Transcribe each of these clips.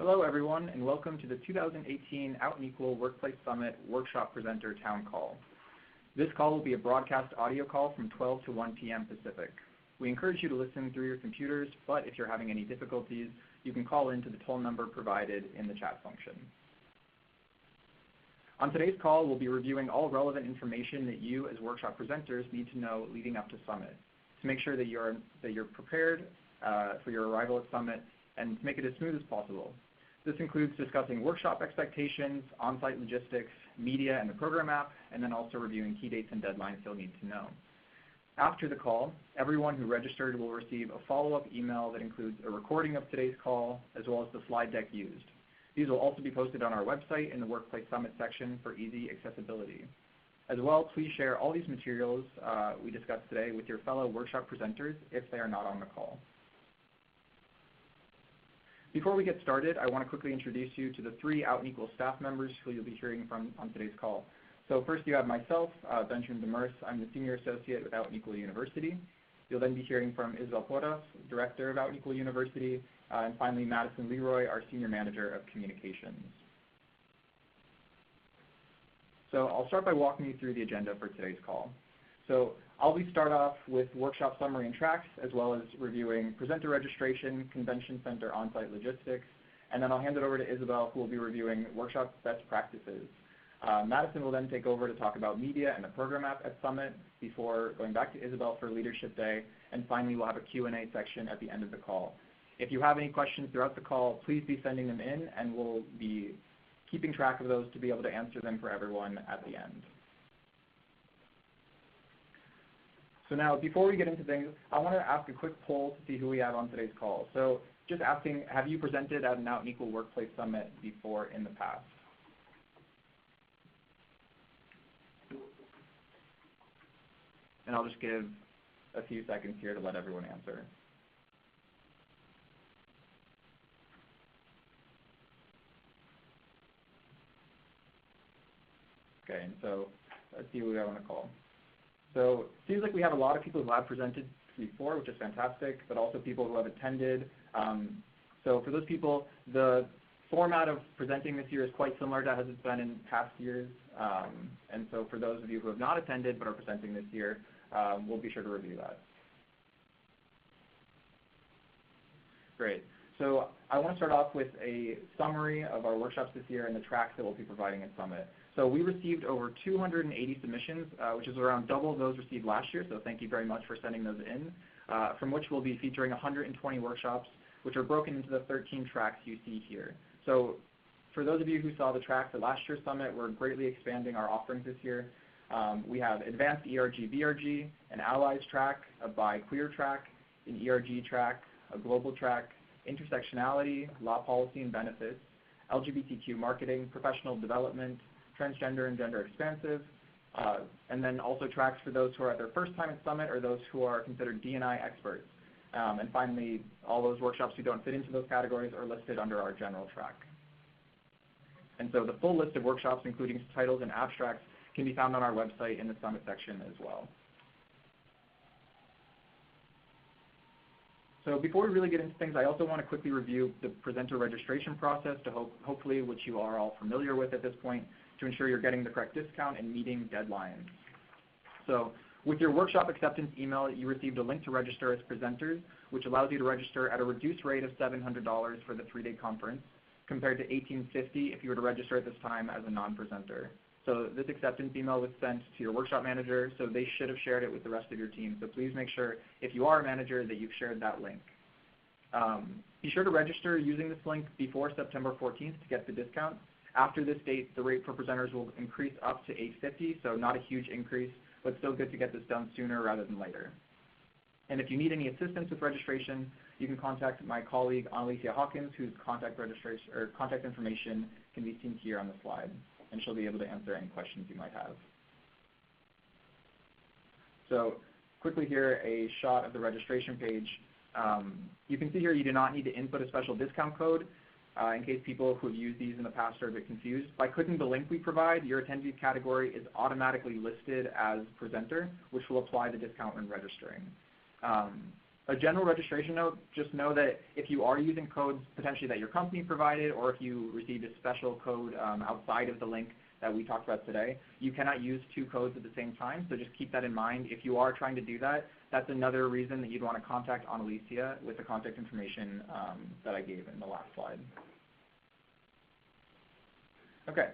Hello everyone, and welcome to the 2018 Out and Equal Workplace Summit Workshop Presenter Town Call. This call will be a broadcast audio call from 12 to 1 p.m. Pacific. We encourage you to listen through your computers, but if you're having any difficulties, you can call in to the toll number provided in the chat function. On today's call, we'll be reviewing all relevant information that you as workshop presenters need to know leading up to Summit to make sure that you're prepared for your arrival at Summit and to make it as smooth as possible. This includes discussing workshop expectations, on-site logistics, media and the program app, and then also reviewing key dates and deadlines you'll need to know. After the call, everyone who registered will receive a follow-up email that includes a recording of today's call as well as the slide deck used. These will also be posted on our website in the Workplace Summit section for easy accessibility. As well, please share all these materials we discussed today with your fellow workshop presenters if they are not on the call. Before we get started, I want to quickly introduce you to the three Out and Equal staff members who you'll be hearing from on today's call. So first you have myself, Benjamin Demers. I'm the Senior Associate with Out and Equal University. You'll then be hearing from Isabel Porras, Director of Out and Equal University, and finally Madison Leroy, our Senior Manager of Communications. So I'll start by walking you through the agenda for today's call. So I'll start off with workshop summary and tracks, as well as reviewing presenter registration, convention center on-site logistics, and then I'll hand it over to Isabel, who will be reviewing workshop best practices. Madison will then take over to talk about media and the program app at Summit before going back to Isabel for Leadership Day, and finally we'll have a Q&A section at the end of the call. If you have any questions throughout the call, please be sending them in, and we'll be keeping track of those to be able to answer them for everyone at the end. So now, before we get into things, I want to ask a quick poll to see who we have on today's call. So just asking, have you presented at an Out and Equal Workplace Summit before in the past? And I'll just give a few seconds here to let everyone answer. Okay, and so let's see who we have on the call. So it seems like we have a lot of people who have presented before, which is fantastic, but also people who have attended. So for those people, the format of presenting this year is quite similar to as it's been in past years. And so for those of you who have not attended but are presenting this year, we'll be sure to review that. Great. So I want to start off with a summary of our workshops this year and the tracks that we'll be providing at Summit. So we received over 280 submissions, which is around double those received last year, so thank you very much for sending those in, from which we'll be featuring 120 workshops, which are broken into the 13 tracks you see here. So for those of you who saw the tracks at last year's Summit, we're greatly expanding our offerings this year. We have Advanced ERG-BRG, an Allies track, a Bi-Queer track, an ERG track, a Global track, Intersectionality, Law Policy and Benefits, LGBTQ Marketing, Professional Development, Transgender and Gender Expansive, and then also tracks for those who are at their first time at Summit or those who are considered D&I experts. And finally, all those workshops who don't fit into those categories are listed under our general track. And so the full list of workshops, including titles and abstracts, can be found on our website in the Summit section as well. So before we really get into things, I also want to quickly review the presenter registration process to hopefully, which you are all familiar with at this point, to ensure you're getting the correct discount and meeting deadlines. So with your workshop acceptance email, you received a link to register as presenters, which allows you to register at a reduced rate of $700 for the 3-day conference, compared to $1,850 if you were to register at this time as a non-presenter. So this acceptance email was sent to your workshop manager, so they should have shared it with the rest of your team. So please make sure, if you are a manager, that you've shared that link. Be sure to register using this link before September 14th to get the discount. After this date, the rate for presenters will increase up to $850, so not a huge increase, but still good to get this done sooner rather than later. And if you need any assistance with registration, you can contact my colleague, Alicia Hawkins, whose contact information can be seen here on the slide, and she'll be able to answer any questions you might have. So quickly here, a shot of the registration page. You can see here you do not need to input a special discount code. In case people who have used these in the past are a bit confused. By clicking the link we provide, your attendee category is automatically listed as presenter, which will apply the discount when registering. A general registration note, just know that if you are using codes potentially that your company provided, or if you received a special code outside of the link that we talked about today, you cannot use 2 codes at the same time, so just keep that in mind. If you are trying to do that, that's another reason that you'd want to contact Annalicia with the contact information that I gave in the last slide. Okay.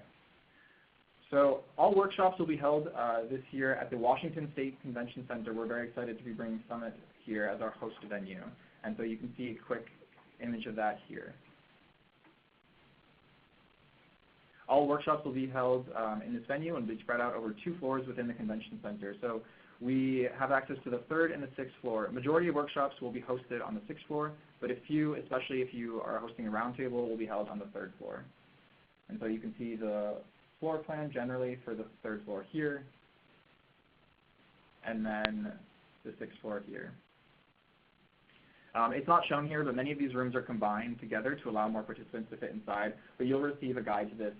So all workshops will be held this year at the Washington State Convention Center. We're very excited to be bringing Summit here as our host venue. And so you can see a quick image of that here. All workshops will be held in this venue and be spread out over 2 floors within the convention center. So we have access to the 3rd and the 6th floor. A majority of workshops will be hosted on the 6th floor, but a few, especially if you are hosting a roundtable, will be held on the 3rd floor. And so you can see the floor plan generally for the 3rd floor here, and then the 6th floor here. It's not shown here, but many of these rooms are combined together to allow more participants to fit inside, but you'll receive a guide to this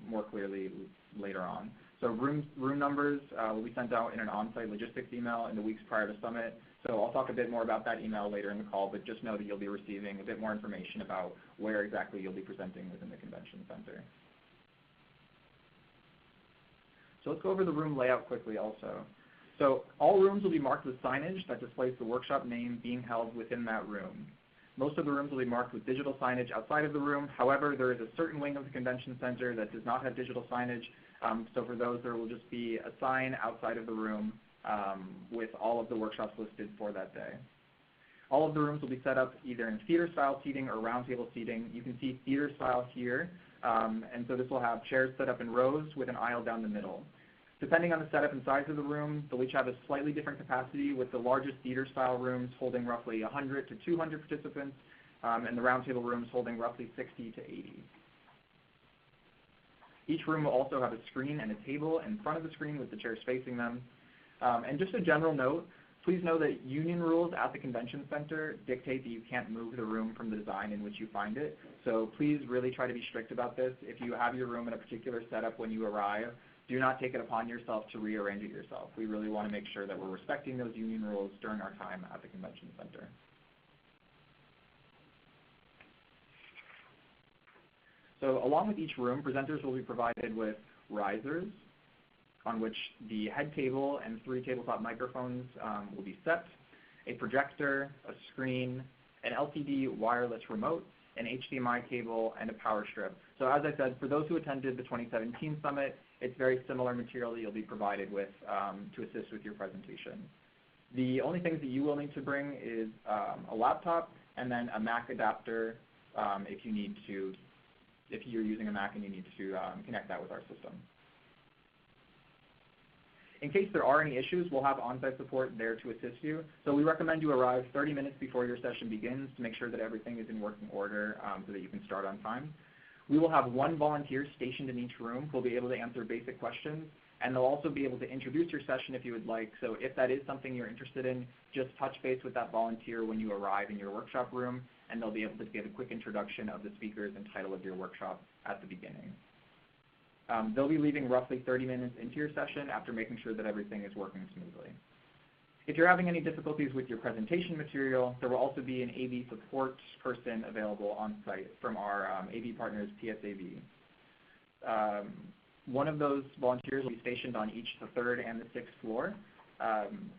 more clearly later on. So room numbers will be sent out in an on-site logistics email in the weeks prior to Summit. So I'll talk a bit more about that email later in the call, but just know that you'll be receiving a bit more information about where exactly you'll be presenting within the convention center. So let's go over the room layout quickly also. So all rooms will be marked with signage that displays the workshop name being held within that room. Most of the rooms will be marked with digital signage outside of the room. However, there is a certain wing of the convention center that does not have digital signage. So for those, there will just be a sign outside of the room with all of the workshops listed for that day. All of the rooms will be set up either in theater-style seating or roundtable seating. You can see theater-style here, and so this will have chairs set up in rows with an aisle down the middle. Depending on the setup and size of the room, they'll each have a slightly different capacity, with the largest theater-style rooms holding roughly 100 to 200 participants, and the roundtable rooms holding roughly 60 to 80. Each room will also have a screen and a table in front of the screen with the chairs facing them. And just a general note, please know that union rules at the convention center dictate that you can't move the room from the design in which you find it. So please really try to be strict about this. If you have your room in a particular setup when you arrive, do not take it upon yourself to rearrange it yourself. We really want to make sure that we're respecting those union rules during our time at the convention center. So along with each room, presenters will be provided with risers on which the head table and 3 tabletop microphones will be set, a projector, a screen, an LCD wireless remote, an HDMI cable, and a power strip. So as I said, for those who attended the 2017 Summit, it's very similar material that you'll be provided with to assist with your presentation. The only things that you will need to bring is a laptop and then a Mac adapter if you're using a Mac and you need to connect that with our system. In case there are any issues, we'll have on-site support there to assist you. So we recommend you arrive 30 minutes before your session begins to make sure that everything is in working order so that you can start on time. We will have 1 volunteer stationed in each room who will be able to answer basic questions, and they'll also be able to introduce your session if you would like. So if that is something you're interested in, just touch base with that volunteer when you arrive in your workshop room, and they'll be able to give a quick introduction of the speakers and title of your workshop at the beginning. They'll be leaving roughly 30 minutes into your session after making sure that everything is working smoothly. If you're having any difficulties with your presentation material, there will also be an AV support person available on site from our AV partners, PSAV. One of those volunteers will be stationed on each the 3rd and the 6th floor,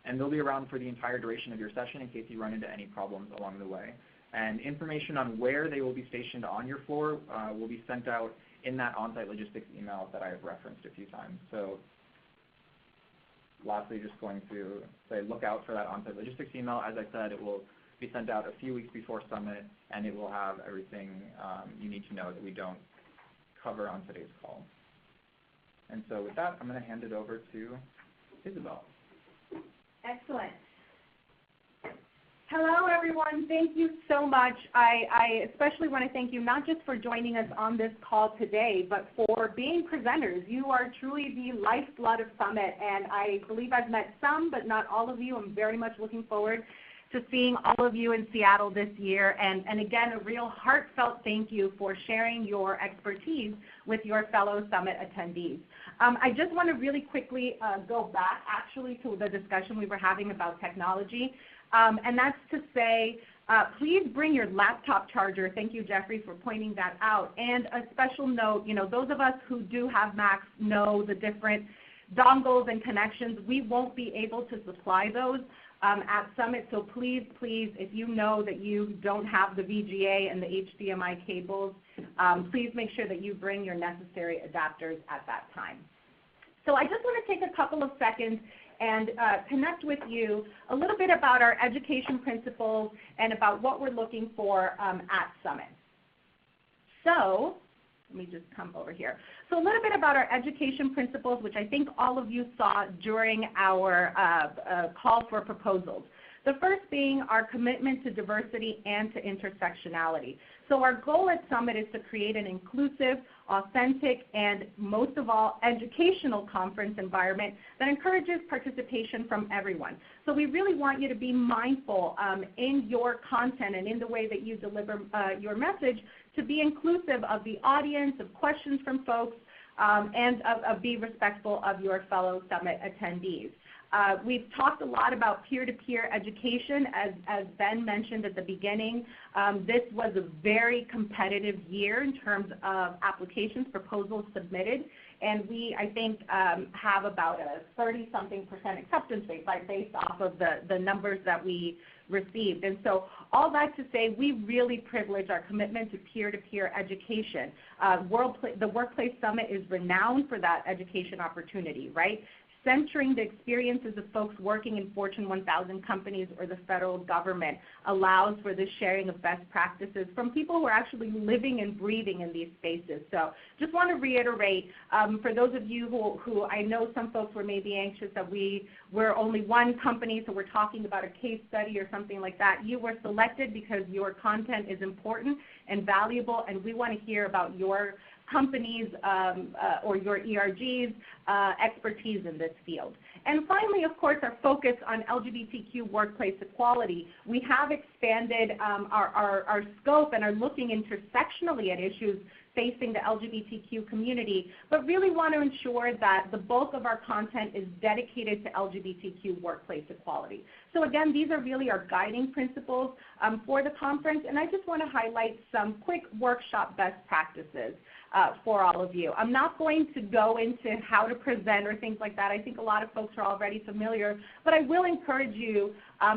and they'll be around for the entire duration of your session in case you run into any problems along the way. And information on where they will be stationed on your floor will be sent out in that on-site logistics email that I have referenced a few times. So lastly, just going to say look out for that on-site logistics email. As I said, it will be sent out a few weeks before Summit, and it will have everything you need to know that we don't cover on today's call. And so with that, I'm going to hand it over to Isabel. Excellent. Hello, everyone. Thank you so much. I especially want to thank you not just for joining us on this call today, but for being presenters. You are truly the lifeblood of Summit, and I believe I've met some, but not all of you. I'm very much looking forward to seeing all of you in Seattle this year. And again, a real heartfelt thank you for sharing your expertise with your fellow Summit attendees. I just want to really quickly go back actually to the discussion we were having about technology. and that's to say, please bring your laptop charger. Thank you, Jeffrey, for pointing that out. And a special note, those of us who do have Macs know the different dongles and connections. We won't be able to supply those at Summit, so please, if you know that you don't have the VGA and the HDMI cables, please make sure that you bring your necessary adapters at that time. So I just want to take a couple of seconds and connect with you a little bit about our education principles and about what we're looking for at Summit. So let me just come over here. So a little bit about our education principles, which I think all of you saw during our call for proposals. The first being our commitment to diversity and to intersectionality. So our goal at Summit is to create an inclusive, authentic, and most of all, educational conference environment that encourages participation from everyone. So we really want you to be mindful in your content and in the way that you deliver your message to be inclusive of the audience, of questions from folks, and of be respectful of your fellow Summit attendees. We've talked a lot about peer-to-peer education, as Ben mentioned at the beginning. This was a very competitive year in terms of applications, proposals submitted, and we, I think, have about a 30-something% acceptance rate, right, based off of the numbers that we received. And so all that to say, we really privilege our commitment to peer-to-peer education. The Workplace Summit is renowned for that education opportunity, right? Centering the experiences of folks working in Fortune 1000 companies or the federal government allows for the sharing of best practices from people who are actually living and breathing in these spaces. So just want to reiterate, for those of you who I know some folks were maybe anxious that we're only one company, so we're talking about a case study or something like that. You were selected because your content is important and valuable, and we want to hear about your companies or your ERG's expertise in this field. And finally, of course, our focus on LGBTQ workplace equality. We have expanded our scope and are looking intersectionally at issues facing the LGBTQ community, but really want to ensure that the bulk of our content is dedicated to LGBTQ workplace equality. So again, these are really our guiding principles for the conference, and I just want to highlight some quick workshop best practices for all of you. I'm not going to go into how to present or things like that. I think a lot of folks are already familiar, but I will encourage you,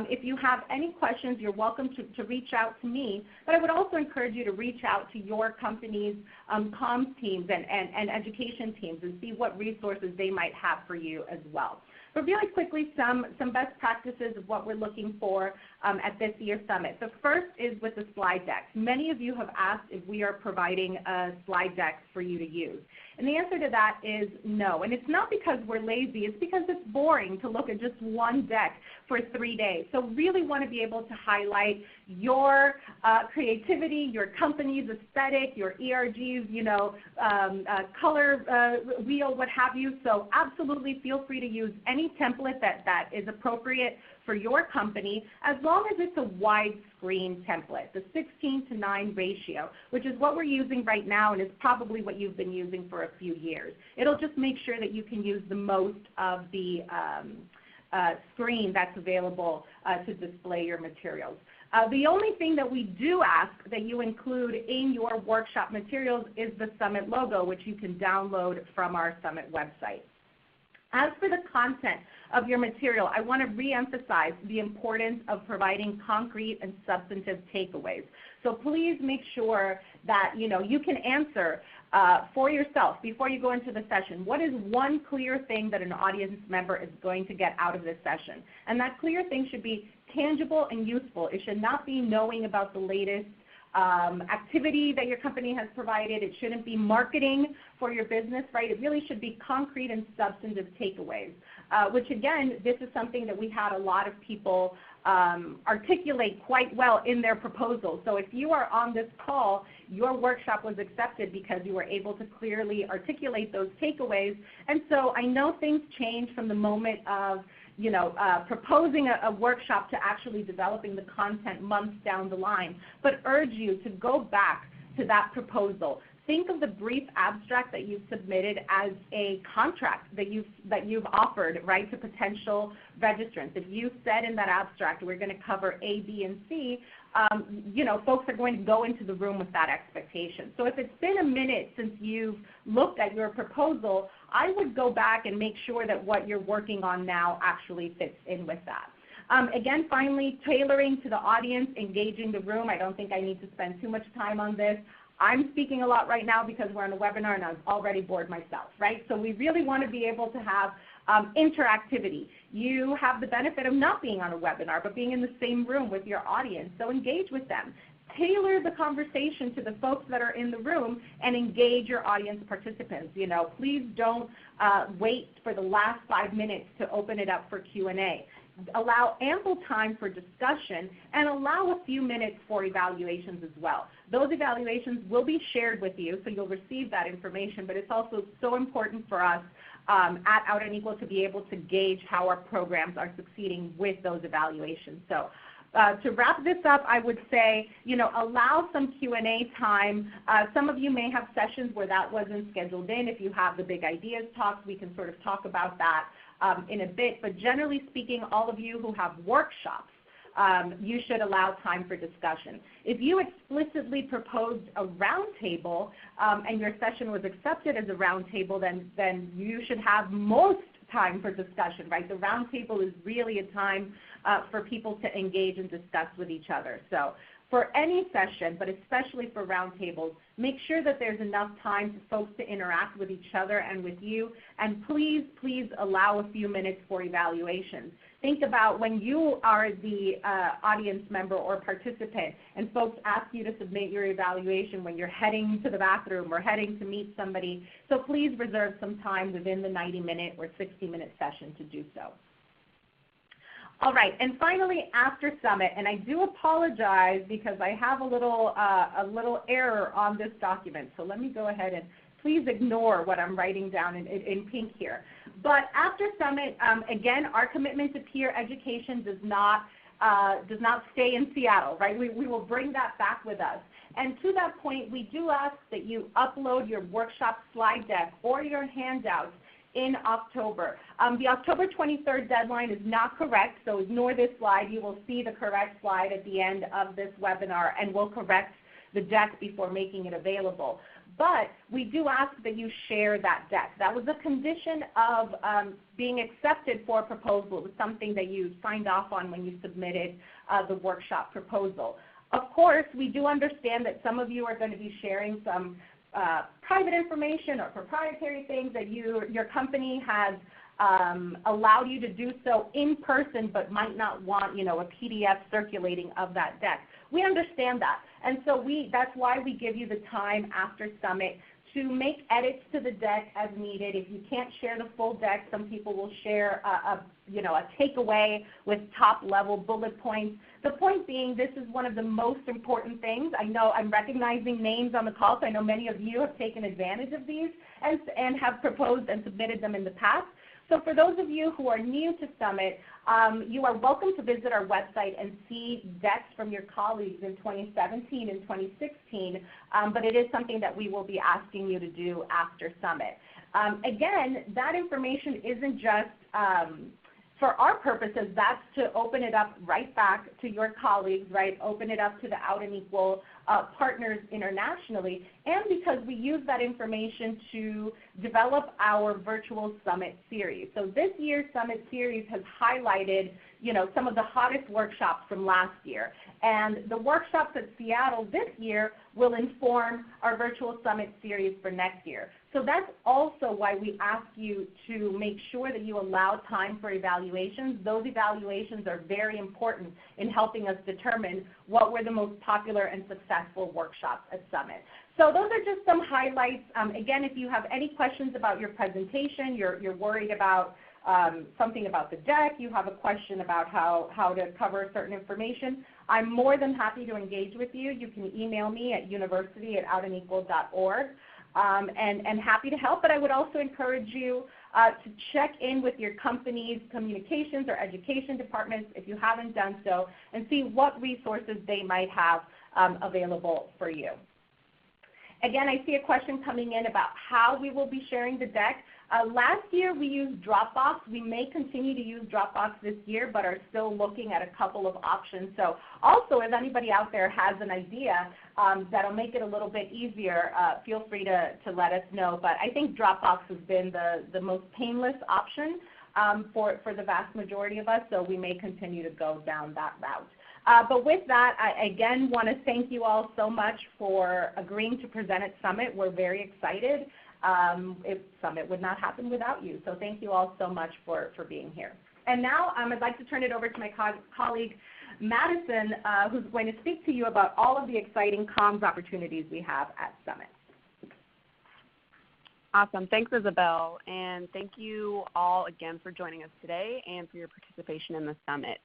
if you have any questions, you're welcome to reach out to me, but I would also encourage you to reach out to your company's comms teams and education teams and see what resources they might have for you as well. But really quickly, some best practices of what we're looking for at this year's summit. The first is with the slide deck. Many of you have asked if we are providing a slide deck for you to use. And the answer to that is no. And it's not because we're lazy, it's because it's boring to look at just one deck for 3 days. So really want to be able to highlight your creativity, your company's aesthetic, your ERG's, color wheel, what have you. So absolutely feel free to use any template that is appropriate for your company, as long as it's a widescreen template, the 16:9 ratio, which is what we're using right now and is probably what you've been using for a few years. It'll just make sure that you can use the most of the screen that's available to display your materials. The only thing that we do ask that you include in your workshop materials is the Summit logo, which you can download from our Summit website. As for the content of your material, I want to reemphasize the importance of providing concrete and substantive takeaways. So please make sure that you can answer for yourself before you go into the session. What is one clear thing that an audience member is going to get out of this session? And that clear thing should be tangible and useful. It should not be knowing about the latest activity that your company has provided. It shouldn't be marketing for your business, right? It really should be concrete and substantive takeaways, which again, this is something that we had a lot of people articulate quite well in their proposals. So if you are on this call, your workshop was accepted because you were able to clearly articulate those takeaways. And so I know things change from the moment of proposing a workshop to actually developing the content months down the line, but urge you to go back to that proposal, think of the brief abstract that you've submitted as a contract that you've offered, right, to potential registrants. If you said in that abstract, we're going to cover A, B, and C, folks are going to go into the room with that expectation. So if it's been a minute since you've looked at your proposal, I would go back and make sure that what you're working on now actually fits in with that. Again, finally, tailoring to the audience, engaging the room. I don't think I need to spend too much time on this. I'm speaking a lot right now because we're on a webinar and I'm already bored myself, right? So we really want to be able to have interactivity. You have the benefit of not being on a webinar, but being in the same room with your audience, so engage with them. Tailor the conversation to the folks that are in the room and engage your audience participants. Please don't wait for the last 5 minutes to open it up for Q&A. Allow ample time for discussion and allow a few minutes for evaluations as well. Those evaluations will be shared with you, so you'll receive that information, but it's also so important for us at Out and Equal to be able to gauge how our programs are succeeding with those evaluations. So to wrap this up, I would say, allow some Q&A time. Some of you may have sessions where that wasn't scheduled in. If you have the big ideas talks, we can sort of talk about that in a bit. But generally speaking, all of you who have workshops, you should allow time for discussion. If you explicitly proposed a roundtable and your session was accepted as a roundtable, then you should have most time for discussion, right? The roundtable is really a time for people to engage and discuss with each other. So for any session, but especially for roundtables, make sure that there's enough time for folks to interact with each other and with you, and please, please allow a few minutes for evaluations. Think about when you are the audience member or participant and folks ask you to submit your evaluation when you're heading to the bathroom or heading to meet somebody. So please reserve some time within the 90-minute or 60-minute session to do so. All right, and finally, after Summit, and I do apologize because I have a little error on this document. So let me go ahead and please ignore what I'm writing down in pink here. But after Summit, again, our commitment to peer education does not stay in Seattle, right? We will bring that back with us. And to that point, we do ask that you upload your workshop slide deck or your handouts in October. The October 23rd deadline is not correct, so ignore this slide. You will see the correct slide at the end of this webinar, and we'll correct the deck before making it available. But we do ask that you share that deck. That was a condition of being accepted for a proposal. It was something that you signed off on when you submitted the workshop proposal. Of course, we do understand that some of you are going to be sharing some private information or proprietary things that your company has allowed you to do so in person, but might not want, a PDF circulating of that deck. We understand that, and so that's why we give you the time after Summit to make edits to the deck as needed. If you can't share the full deck, some people will share a takeaway with top-level bullet points. The point being, this is one of the most important things. I know I'm recognizing names on the call, so I know many of you have taken advantage of these and have proposed and submitted them in the past. So for those of you who are new to Summit, you are welcome to visit our website and see decks from your colleagues in 2017 and 2016, but it is something that we will be asking you to do after Summit. Again, that information isn't just for our purposes. That's to open it up right back to your colleagues, right? Open it up to the Out and Equal partners internationally, and because we use that information to develop our virtual Summit series. So this year's Summit series has highlighted, some of the hottest workshops from last year. And the workshops at Seattle this year will inform our virtual Summit series for next year. So that's also why we ask you to make sure that you allow time for evaluations. Those evaluations are very important in helping us determine what were the most popular and successful workshops at Summit. So those are just some highlights. Again, if you have any questions about your presentation, you're worried about something about the deck, you have a question about how to cover certain information, I'm more than happy to engage with you. You can email me at university@outandequal.org. And happy to help, but I would also encourage you to check in with your company's communications or education departments if you haven't done so, and see what resources they might have available for you. Again, I see a question coming in about how we will be sharing the deck. Last year we used Dropbox. We may continue to use Dropbox this year, but are still looking at a couple of options. So also, if anybody out there has an idea that'll make it a little bit easier, feel free to let us know. But I think Dropbox has been the most painless option for the vast majority of us, so we may continue to go down that route. But with that, I again want to thank you all so much for agreeing to present at Summit. We're very excited. If Summit would not happen without you. So thank you all so much for being here. And now I'd like to turn it over to my colleague, Madison, who's going to speak to you about all of the exciting comms opportunities we have at Summit. Awesome. Thanks, Isabel. And thank you all again for joining us today and for your participation in the Summit.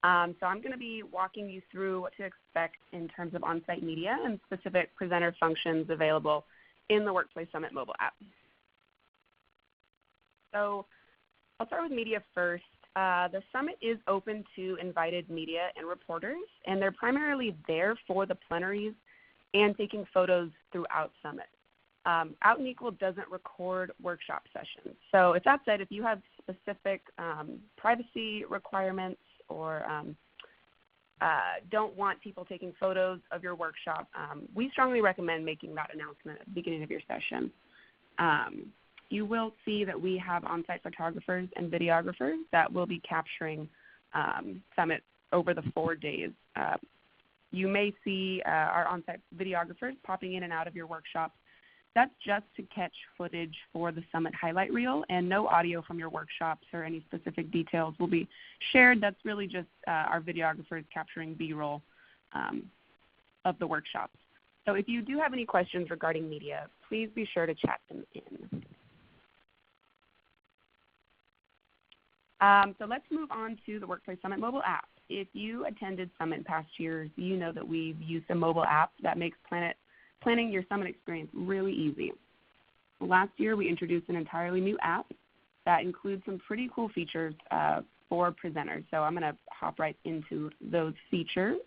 So I'm going to be walking you through what to expect in terms of on-site media and specific presenter functions available in the Workplace Summit mobile app. So I'll start with media first. The Summit is open to invited media and reporters, and they're primarily there for the plenaries and taking photos throughout Summit. Out and Equal doesn't record workshop sessions. So if that said, if you have specific privacy requirements or don't want people taking photos of your workshop, we strongly recommend making that announcement at the beginning of your session. You will see that we have on-site photographers and videographers that will be capturing Summit over the 4 days. You may see our on-site videographers popping in and out of your workshop. That's just to catch footage for the Summit highlight reel, and no audio from your workshops or any specific details will be shared. That's really just our videographers capturing B-roll of the workshops. So if you do have any questions regarding media, please be sure to chat them in. So let's move on to the Workplace Summit mobile app. If you attended Summit in past years, you know that we've used a mobile app that makes planning your Summit experience really easy. Last year, we introduced an entirely new app that includes some pretty cool features for presenters. So I'm going to hop right into those features.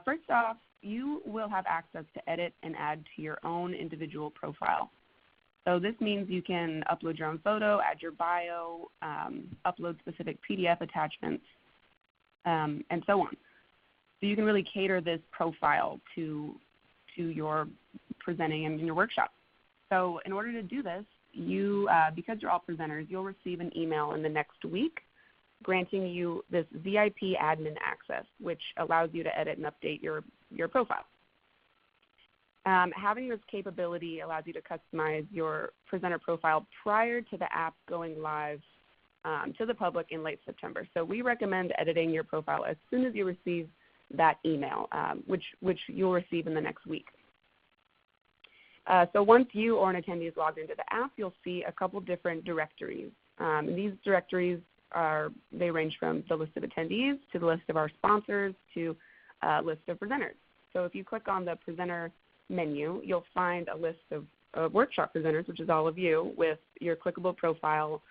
First off, you will have access to edit and add to your own individual profile. So this means you can upload your own photo, add your bio, upload specific PDF attachments, and so on. So you can really cater this profile to your presenting and in your workshop. So in order to do this, you, because you're all presenters, you'll receive an email in the next week granting you this VIP admin access, which allows you to edit and update your profile. Having this capability allows you to customize your presenter profile prior to the app going live to the public in late September. So we recommend editing your profile as soon as you receive that email, which you'll receive in the next week. So once you or an attendee is logged into the app, you'll see a couple different directories. These directories they range from the list of attendees to the list of our sponsors to a list of presenters. So if you click on the presenter menu, you'll find a list of workshop presenters, which is all of you, with your clickable profile,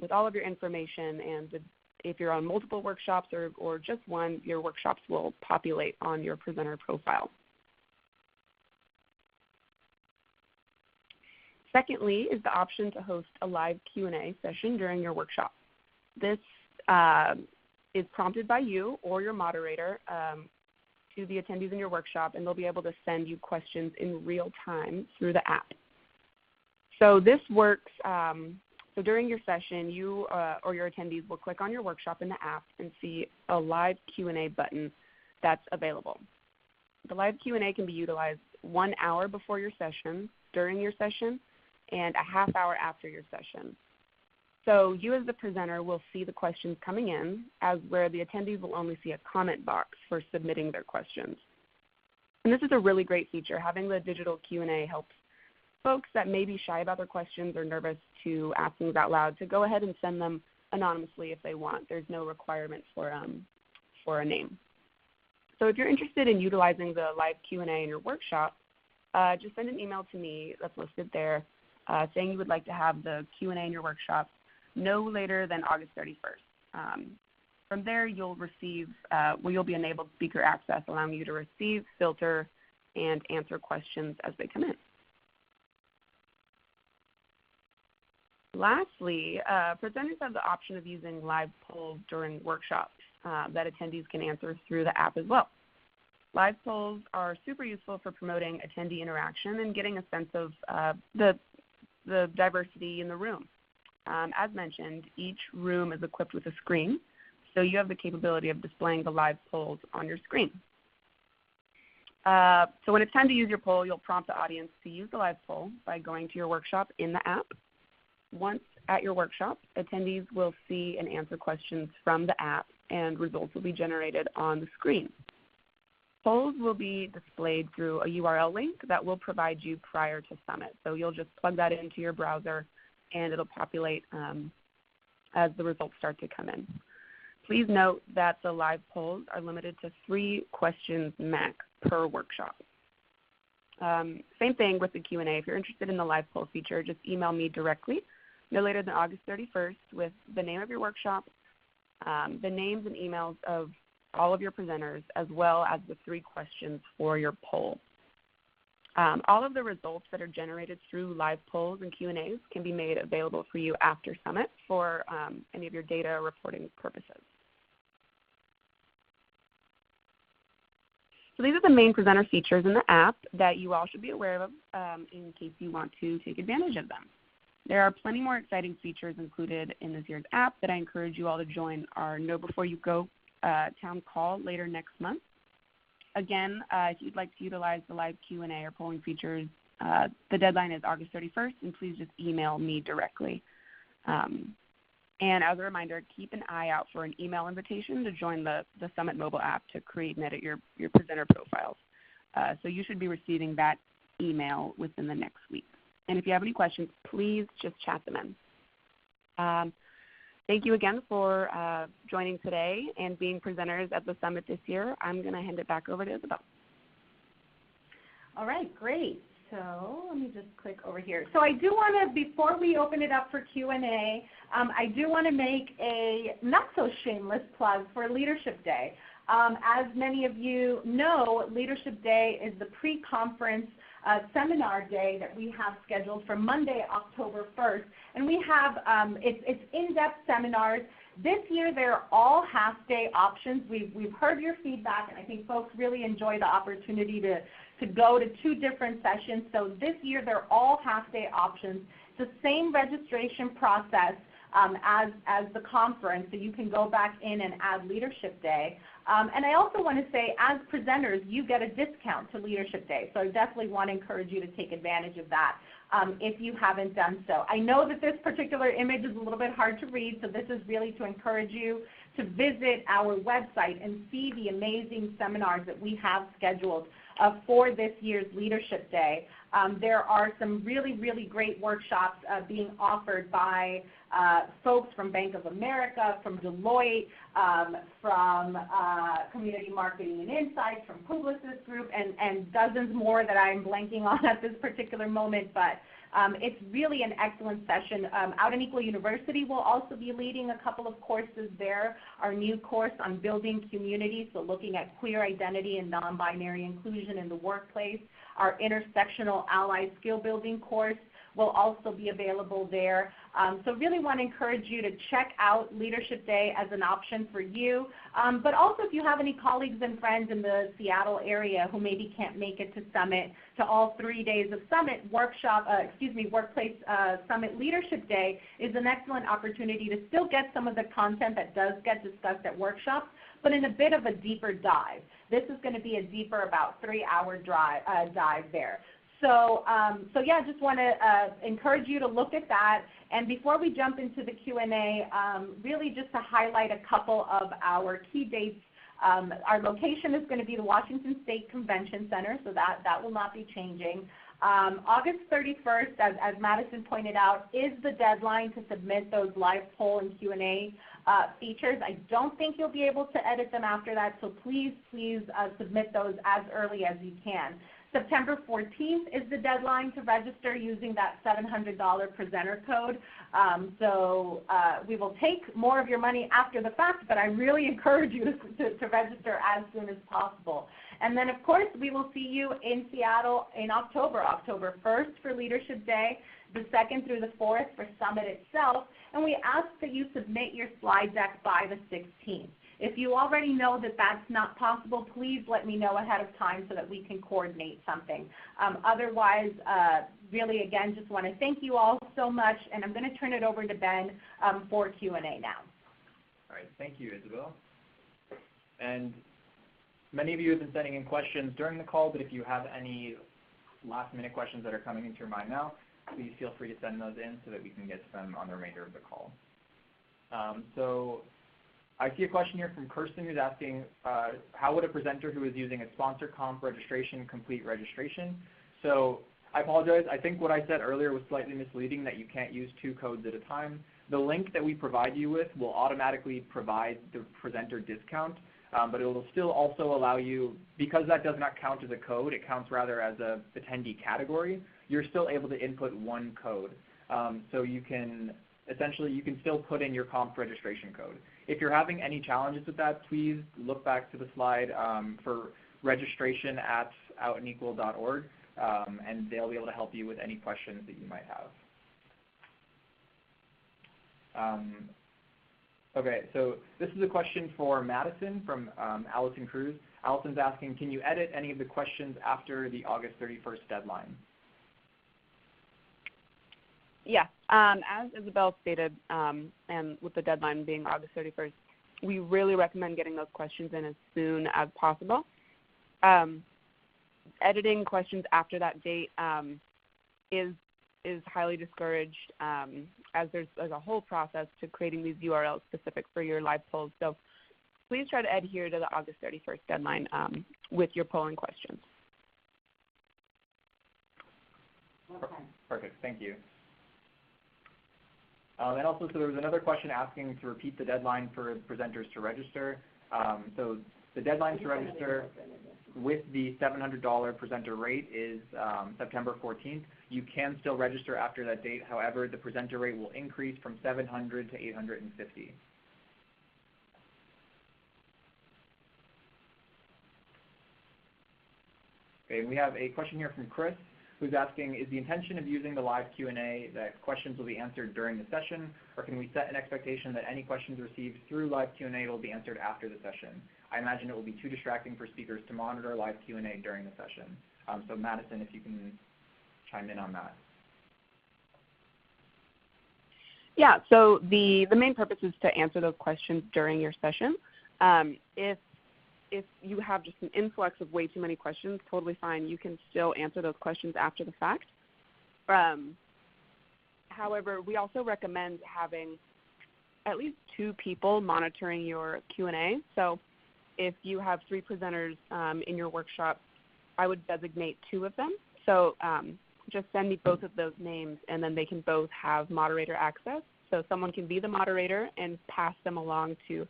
with all of your information, and if you're on multiple workshops or just one, your workshops will populate on your presenter profile. Secondly is the option to host a live Q&A session during your workshop. This is prompted by you or your moderator to the attendees in your workshop, and they'll be able to send you questions in real time through the app. So this works, so during your session, you or your attendees will click on your workshop in the app and see a live Q&A button that's available. The live Q&A can be utilized 1 hour before your session, during your session, and a half hour after your session. So you as the presenter will see the questions coming in, as where the attendees will only see a comment box for submitting their questions. And this is a really great feature. Having the digital Q&A helps folks that may be shy about their questions or nervous to ask things out loud to go ahead and send them anonymously if they want. There's no requirement for a name. So if you're interested in utilizing the live Q&A in your workshop, just send an email to me that's listed there saying you would like to have the Q&A in your workshop no later than August 31st. From there, you'll receive, you'll be enabled speaker access, allowing you to receive, filter, and answer questions as they come in. Lastly, presenters have the option of using live polls during workshops that attendees can answer through the app as well. Live polls are super useful for promoting attendee interaction and getting a sense of the diversity in the room. As mentioned, each room is equipped with a screen, so you have the capability of displaying the live polls on your screen. So when it's time to use your poll, you'll prompt the audience to use the live poll by going to your workshop in the app. Once at your workshop, attendees will see and answer questions from the app, and results will be generated on the screen. Polls will be displayed through a URL link that we'll provide you prior to Summit. So you'll just plug that into your browser, and it'll populate as the results start to come in. Please note that the live polls are limited to 3 questions max per workshop. Same thing with the Q&A. If you're interested in the live poll feature, just email me directly no later than August 31st with the name of your workshop, the names and emails of all of your presenters, as well as the 3 questions for your poll. All of the results that are generated through live polls and Q&As can be made available for you after Summit for any of your data reporting purposes. So these are the main presenter features in the app that you all should be aware of in case you want to take advantage of them. There are plenty more exciting features included in this year's app that I encourage you all to join our Know Before You Go town call later next month. Again, if you'd like to utilize the live Q&A or polling features, the deadline is August 31st, and please just email me directly. And as a reminder, keep an eye out for an email invitation to join the Summit Mobile App to create and edit your presenter profiles. So you should be receiving that email within the next week. And if you have any questions, please just chat them in. Thank you again for joining today and being presenters at the Summit this year. I'm going to hand it back over to Isabel. All right, great. So let me just click over here. So I do want to, before we open it up for Q&A, I do want to make a not-so-shameless plug for Leadership Day. As many of you know, Leadership Day is the pre-conference seminar day that we have scheduled for Monday, October 1st. And we have, it's in-depth seminars. This year, they're all half-day options. We've heard your feedback, and I think folks really enjoy the opportunity to go to 2 different sessions. So this year, they're all half-day options. It's the same registration process as the conference, so you can go back in and add Leadership Day. And I also want to say, as presenters, you get a discount to Leadership Day. So I definitely want to encourage you to take advantage of that if you haven't done so. I know that this particular image is a little bit hard to read, so this is really to encourage you to visit our website and see the amazing seminars that we have scheduled for this year's Leadership Day. There are some really, really great workshops being offered by folks from Bank of America, from Deloitte, from Community Marketing and Insights, from Publicis Group, and dozens more that I'm blanking on at this particular moment. But it's really an excellent session. Out in Equal University will also be leading a couple of courses there. Our new course on building community, so looking at queer identity and non-binary inclusion in the workplace. Our intersectional ally skill building course will also be available there. So really want to encourage you to check out Leadership Day as an option for you. But also if you have any colleagues and friends in the Seattle area who maybe can't make it to Summit, to all 3 days of Summit, Workplace Summit Leadership Day is an excellent opportunity to still get some of the content that does get discussed at workshops, but in a bit of a deeper dive. This is going to be a deeper, about 3-hour dive there. So yeah, just want to encourage you to look at that. And before we jump into the Q&A, really just to highlight a couple of our key dates. Our location is going to be the Washington State Convention Center, so that will not be changing. August 31st, as Madison pointed out, is the deadline to submit those live poll and Q&A features. I don't think you'll be able to edit them after that, so please submit those as early as you can. September 14th is the deadline to register using that $700 presenter code. We will take more of your money after the fact, but I really encourage you to register as soon as possible. And then, of course, we will see you in Seattle in October 1st for Leadership Day, the 2nd through the 4th for Summit itself, and we ask that you submit your slide deck by the 16th. If you already know that that's not possible, please let me know ahead of time so that we can coordinate something. Otherwise, really, again, just want to thank you all so much, and I'm going to turn it over to Ben for Q&A now. All right, thank you, Isabel. And many of you have been sending in questions during the call, but if you have any last-minute questions that are coming into your mind now, please feel free to send those in so that we can get to them on the remainder of the call. So I see a question here from Kirsten who's asking, how would a presenter who is using a sponsor comp registration complete registration? So I apologize. I think what I said earlier was slightly misleading, that you can't use 2 codes at a time. The link that we provide you with will automatically provide the presenter discount, but it will still also allow you, because that does not count as a code, it counts rather as a attendee category, you're still able to input 1 code. So you can, essentially, you can still put in your comp registration code. If you're having any challenges with that, please look back to the slide for registration at outandequal.org, and they'll be able to help you with any questions that you might have. Okay, so this is a question for Madison from Allison Cruz. Allison's asking, can you edit any of the questions after the August 31st deadline? Yeah, as Isabel stated, and with the deadline being August 31st, we really recommend getting those questions in as soon as possible. Editing questions after that date is highly discouraged, as there's a whole process to creating these URLs specific for your live polls. So please try to adhere to the August 31st deadline with your polling questions. Okay. Perfect, thank you. And also, so there was another question asking to repeat the deadline for presenters to register. So the deadline to register with the $700 presenter rate is September 14th. You can still register after that date. However, the presenter rate will increase from $700 to $850. Okay, and we have a question here from Chris, who's asking, is the intention of using the live Q&A that questions will be answered during the session, or can we set an expectation that any questions received through live Q&A will be answered after the session? I imagine it will be too distracting for speakers to monitor live Q&A during the session. So Madison, if you can chime in on that. Yeah, so the main purpose is to answer those questions during your session. If you have just an influx of way too many questions, totally fine. You can still answer those questions after the fact. However, we also recommend having at least 2 people monitoring your Q&A. So if you have 3 presenters in your workshop, I would designate 2 of them. So just send me both of those names, and then they can both have moderator access. So someone can be the moderator and pass them along to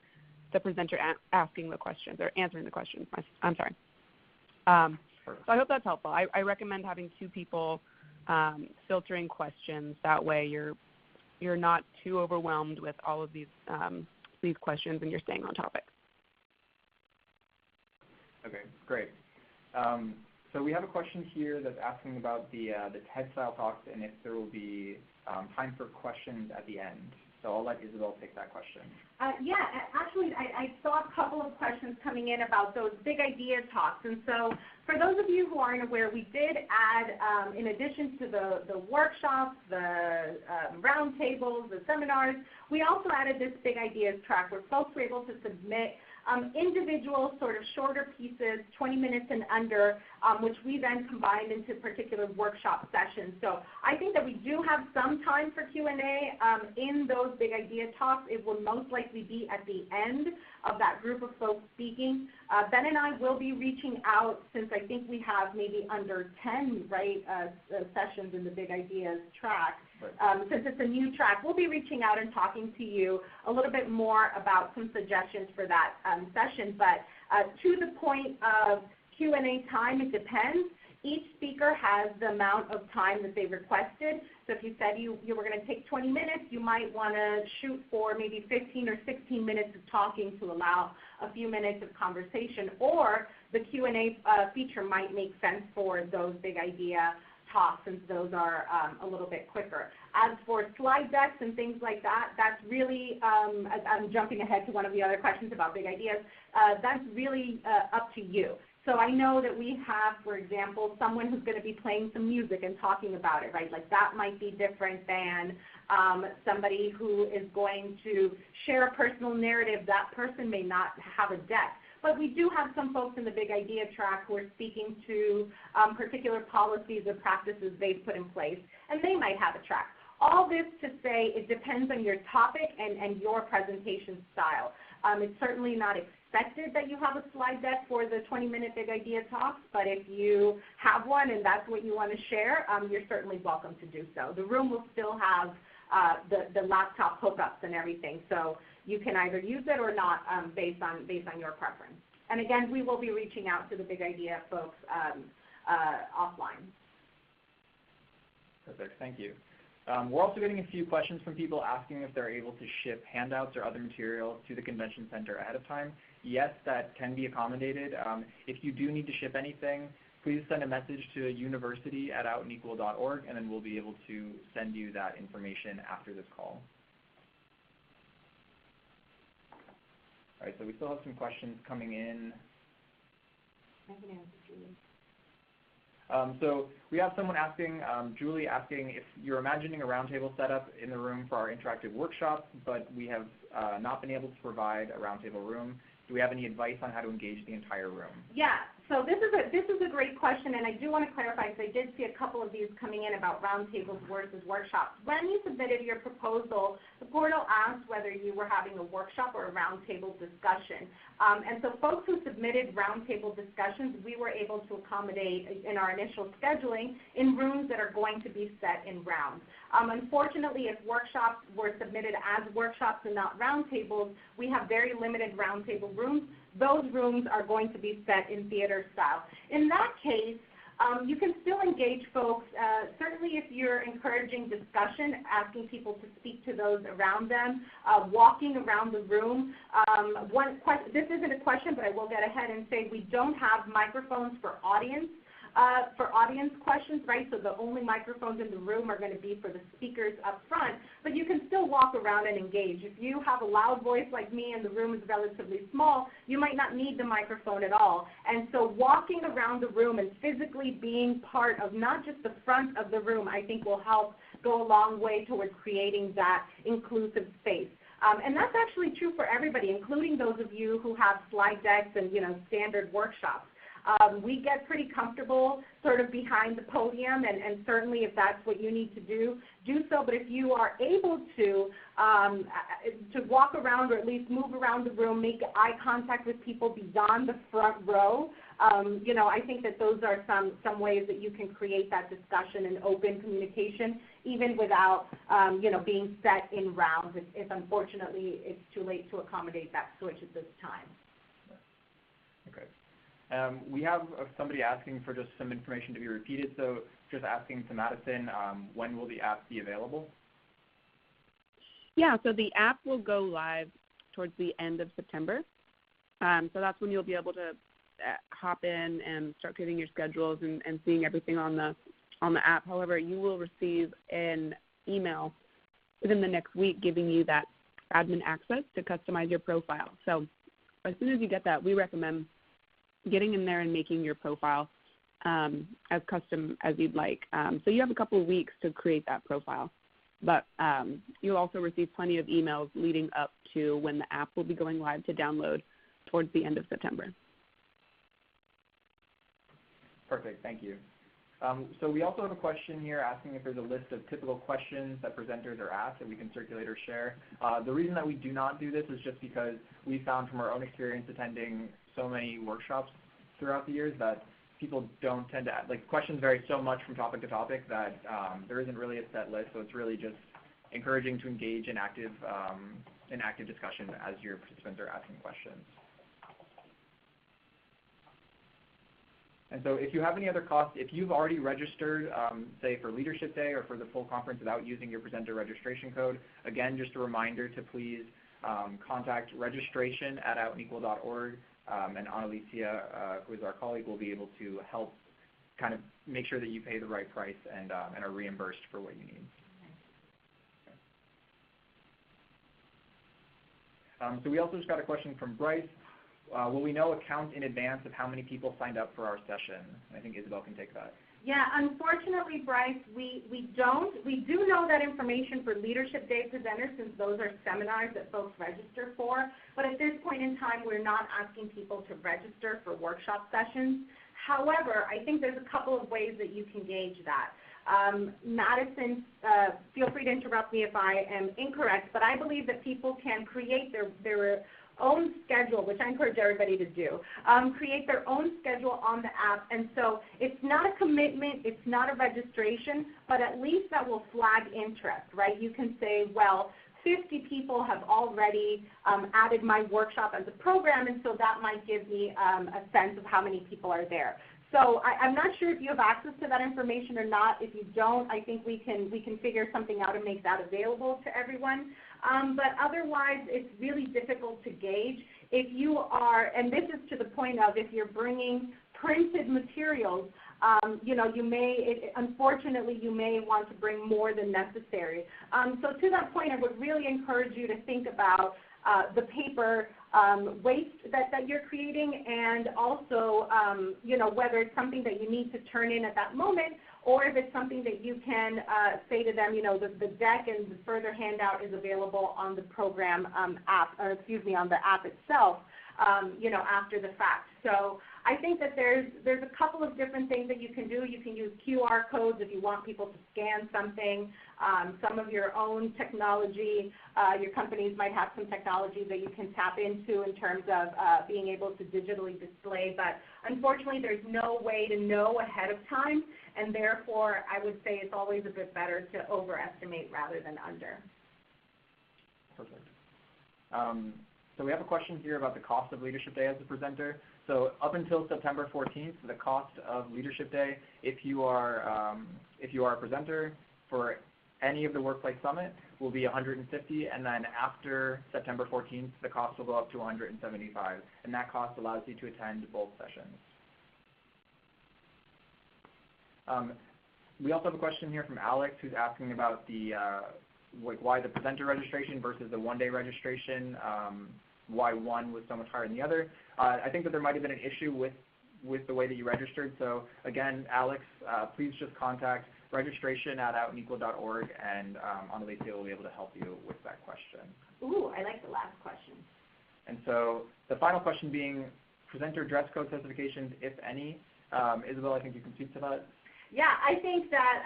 the presenter asking the questions or answering the questions. I'm sorry. So I hope that's helpful. I recommend having 2 people filtering questions. That way you're not too overwhelmed with all of these questions, and you're staying on topic. Okay, great. So we have a question here that's asking about the TED-style talks and if there will be time for questions at the end. So I'll let Isabel take that question. Yeah, actually, I saw a couple of questions coming in about those big idea talks. And so for those of you who aren't aware, we did add, in addition to the workshops, the roundtables, the seminars, we also added this big ideas track where folks were able to submit individual sort of shorter pieces, 20 minutes and under, which we then combined into particular workshop sessions. So I think that we do have some time for Q&A in those big idea talks. It will most likely be at the end of that group of folks speaking. Ben and I will be reaching out, since I think we have maybe under 10 sessions in the big ideas track. Since it's a new track, we'll be reaching out and talking to you a little bit more about some suggestions for that session. But to the point of Q&A time, it depends. Each speaker has the amount of time that they requested. So if you said you were going to take 20 minutes, you might want to shoot for maybe 15 or 16 minutes of talking to allow a few minutes of conversation. Or the Q&A feature might make sense for those big idea talks, since those are a little bit quicker. As for slide decks and things like that, that's really, I'm jumping ahead to one of the other questions about big ideas, that's really up to you. So I know that we have, for example, someone who's going to be playing some music and talking about it, right? Like that might be different than somebody who is going to share a personal narrative. That person may not have a deck. But we do have some folks in the Big Idea track who are speaking to particular policies or practices they've put in place, and they might have a track. All this to say it depends on your topic and your presentation style. It's certainly not expected that you have a slide deck for the 20-minute Big Idea talks, but if you have one and that's what you want to share, you're certainly welcome to do so. The room will still have the laptop hookups and everything, so you can either use it or not based on your preference. And again, we will be reaching out to the Big Idea folks offline. Perfect, thank you. We're also getting a few questions from people asking if they're able to ship handouts or other materials to the convention center ahead of time. Yes, that can be accommodated. If you do need to ship anything, please send a message to university@outandequal.org, and then we'll be able to send you that information after this call. All right, so we still have some questions coming in. I can answer, Julie. So we have someone asking, Julie asking if you're imagining a roundtable setup in the room for our interactive workshop, but we have not been able to provide a roundtable room. Do we have any advice on how to engage the entire room? Yeah, so this is a great question, and I do want to clarify, because I did see a couple of these coming in about roundtables versus workshops. When you submitted your proposal, the portal asked whether you were having a workshop or a roundtable discussion. And so folks who submitted roundtable discussions, we were able to accommodate in our initial scheduling in rooms that are going to be set in rounds. Unfortunately, if workshops were submitted as workshops and not roundtables, we have very limited roundtable rooms. Those rooms are going to be set in theater style. In that case, you can still engage folks, certainly if you're encouraging discussion, asking people to speak to those around them, walking around the room. This isn't a question, but I will get ahead and say we don't have microphones for audience questions, right? So the only microphones in the room are going to be for the speakers up front, but you can still walk around and engage. If you have a loud voice like me and the room is relatively small, you might not need the microphone at all. And so walking around the room and physically being part of not just the front of the room, I think will help go a long way towards creating that inclusive space. And that's actually true for everybody, including those of you who have slide decks and standard workshops. We get pretty comfortable sort of behind the podium, and certainly if that's what you need to do so. But if you are able to walk around or at least move around the room, make eye contact with people beyond the front row, I think that those are some ways that you can create that discussion and open communication, even without, being set in rounds, if unfortunately it's too late to accommodate that switch at this time. Okay. We have somebody asking for just some information to be repeated, so just asking to Madison, when will the app be available? Yeah, so the app will go live towards the end of September. So that's when you'll be able to hop in and start creating your schedules and seeing everything on the app. However, you will receive an email within the next week giving you that admin access to customize your profile. So as soon as you get that, we recommend getting in there and making your profile as custom as you'd like. So you have a couple of weeks to create that profile, but you'll also receive plenty of emails leading up to when the app will be going live to download towards the end of September. Perfect, thank you. So we also have a question here asking if there's a list of typical questions that presenters are asked that we can circulate or share. The reason that we do not do this is just because we found from our own experience attending so many workshops throughout the years that people don't tend to, questions vary so much from topic to topic that there isn't really a set list, so it's really just encouraging to engage in active discussion as your participants are asking questions. And so if you have any other costs, if you've already registered, say for Leadership Day or for the full conference without using your presenter registration code, again, just a reminder to please contact registration@outandequal.org, and Annalicia, who is our colleague, will be able to help kind of make sure that you pay the right price and are reimbursed for what you need. So we also just got a question from Bryce. Will we know a count in advance of how many people signed up for our session? I think Isabel can take that. Yeah, unfortunately, Bryce, we don't. We do know that information for Leadership Day presenters, since those are seminars that folks register for. But at this point in time, we're not asking people to register for workshop sessions. However, I think there's a couple of ways that you can gauge that. Madison, feel free to interrupt me if I am incorrect, but I believe that people can create their own schedule, which I encourage everybody to do, create their own schedule on the app. And so it's not a commitment, it's not a registration, but at least that will flag interest, right? You can say, well, 50 people have already added my workshop as a program, and so that might give me a sense of how many people are there. So I'm not sure if you have access to that information or not. If you don't, I think we can figure something out and make that available to everyone. But otherwise, it's really difficult to gauge. If you are, and this is to the point of if you're bringing printed materials, unfortunately, you may want to bring more than necessary. So to that point, I would really encourage you to think about the paper waste that you're creating, and also, whether it's something that you need to turn in at that moment, or if it's something that you can say to them, the deck and the further handout is available on the program app, or on the app itself, after the fact. So I think that there's a couple of different things that you can do. You can use QR codes if you want people to scan something, some of your own technology. Your companies might have some technology that you can tap into in terms of being able to digitally display. But unfortunately, there's no way to know ahead of time, and therefore I would say it's always a bit better to overestimate rather than under. Perfect. So we have a question here about the cost of Leadership Day as a presenter. So up until September 14th, the cost of Leadership Day, if you are a presenter for any of the Workplace Summit, will be $150, and then after September 14th, the cost will go up to $175, and that cost allows you to attend both sessions. We also have a question here from Alex, who's asking about the why the presenter registration versus the one-day registration, why one was so much higher than the other. I think that there might have been an issue with the way that you registered. So again, Alex, please just contact registration@outandequal.org, and Annalicia will be able to help you with that question. Ooh, I like the last question. And so the final question being presenter dress code specifications, if any. Isabel, I think you can speak to that. Yeah, I think that,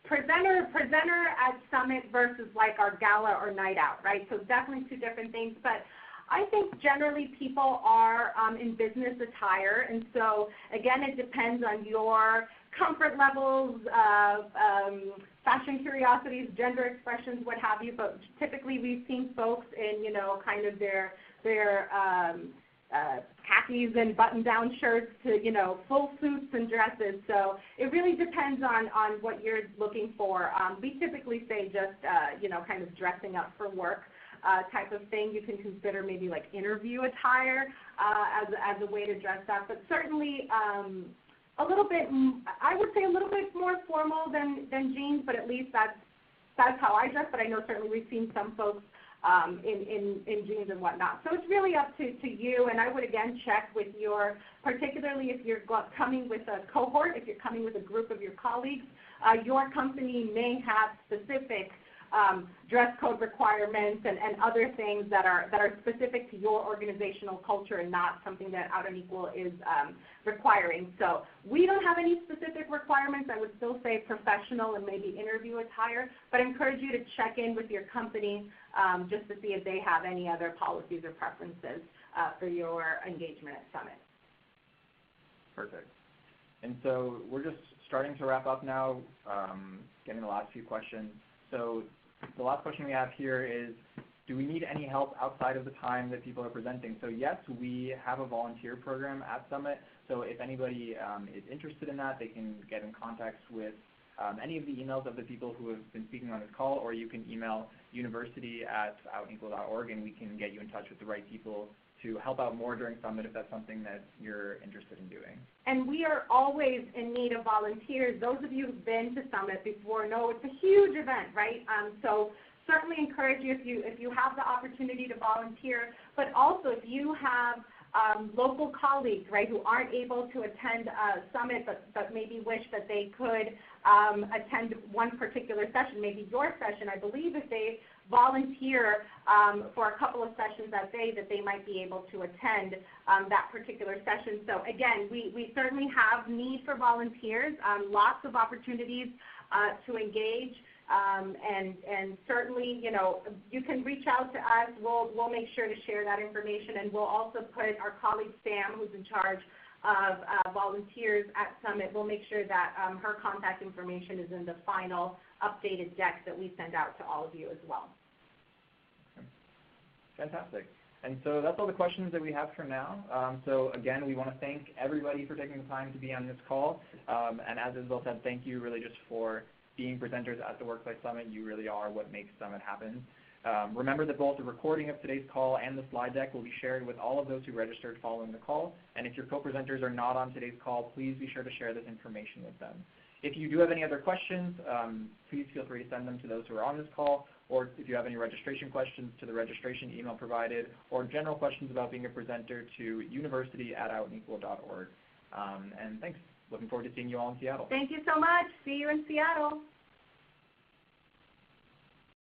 presenter at Summit versus like our gala or night out, right? So definitely two different things. But I think generally people are in business attire, and so again, it depends on your comfort levels, fashion curiosities, gender expressions, what have you. But typically, we've seen folks in kind of their khakis and button-down shirts to full suits and dresses. So it really depends on what you're looking for. We typically say just kind of dressing up for work type of thing. You can consider maybe like interview attire as a way to dress up, but certainly a little bit, I would say a little bit more formal than jeans, but at least that's how I dress. But I know certainly we've seen some folks in jeans and whatnot. So it's really up to you, and I would again check with particularly if you're coming with a cohort, if you're coming with a group of your colleagues, your company may have specific dress code requirements and other things that are specific to your organizational culture and not something that Out and Equal is requiring. So we don't have any specific requirements. I would still say professional and maybe interview attire, but I encourage you to check in with your company just to see if they have any other policies or preferences for your engagement at Summit. Perfect. And so we're just starting to wrap up now, getting the last few questions. So the last question we have here is, do we need any help outside of the time that people are presenting? So yes, we have a volunteer program at Summit. So if anybody is interested in that, they can get in contact with any of the emails of the people who have been speaking on this call, or you can email university@outequal.org and we can get you in touch with the right people to help out more during Summit if that's something that you're interested in doing. And we are always in need of volunteers. Those of you who've been to Summit before know it's a huge event, right? So certainly encourage you if you have the opportunity to volunteer, but also if you have local colleagues, right, who aren't able to attend Summit but maybe wish that they could attend one particular session, maybe your session. I believe if they volunteer for a couple of sessions that day that they might be able to attend that particular session. So again, we certainly have need for volunteers, lots of opportunities to engage. And certainly, you know, you can reach out to us. We'll make sure to share that information, and we'll also put our colleague Sam, who's in charge of volunteers at Summit, we'll make sure that her contact information is in the final updated deck that we send out to all of you as well. Fantastic. And so that's all the questions that we have for now. So again, we want to thank everybody for taking the time to be on this call. And as Isabel said, thank you really just for being presenters at the Workplace Summit. You really are what makes Summit happen. Remember that both the recording of today's call and the slide deck will be shared with all of those who registered following the call. And if your co-presenters are not on today's call, please be sure to share this information with them. If you do have any other questions, please feel free to send them to those who are on this call, or if you have any registration questions, to the registration email provided, or general questions about being a presenter to university@outequal.org. And thanks. Looking forward to seeing you all in Seattle. Thank you so much. See you in Seattle.